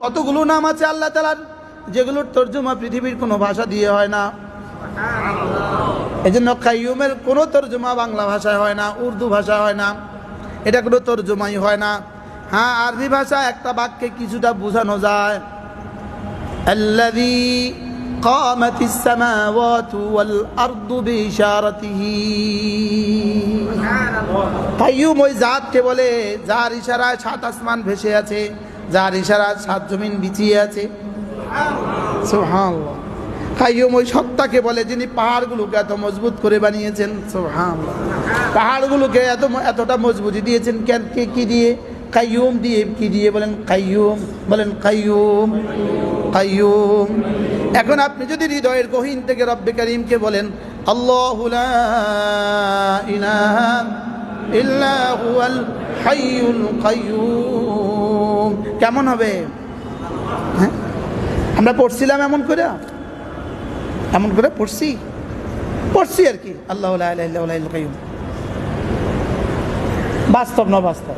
কতগুলো নাম আছে আল্লাহ তাআলার যেগুলোর তর্জমা পৃথিবীর কোনো ভাষা দিয়ে হয় না। এই জন্য কাইয়ুমের কোনো তর্জমা বাংলা ভাষায় হয় না, উর্দু ভাষায় হয় না, এটা কোনো তর্জমাই হয় না। হ্যাঁ, আরবি ভাষা একটা বাক্যে কিছুটা বোঝানো যায়। আল্লাযী কামাতিস সামাওয়াতু ওয়াল আরদু বিইশারাতিহি। কাইয়ুম ওই জাতকে বলে যার ইশারায় সাত আসমান ভেসে আছে, যার ইশারায় সাত জমিন বিছিয়ে আছে। সুবহানাল্লাহ। কাইয়ুম ওই সত্তাকে বলে যিনি পাহাড়গুলোকে এত মজবুত করে বানিয়েছেন। সুবহানাল্লাহ। পাহাড়গুলোকে এতটা মজবুতি দিয়েছেন কেন, কি দিয়ে? কাইয়ুম দিয়ে। কি দিয়ে? বলেন কাইয়ুম, বলেন কাইয়ুম, কাইয়ুম। এখন আপনি যদি হৃদয়ের গহীন থেকে রব্বে কারীমকে বলেন আল্লাহু লা ইলাহা ইল্লা হুয়াল হাইয়ুল কাইয়ুম, কেমন হবে? হ্যাঁ, আমরা পড়ছিলাম এমন করে পড়ছি আর কি। আল্লাহু লা ইলাহা ইল্লা হুয়াল হাইয়ুল কাইয়ুম। বাস্তব না বাস্তব?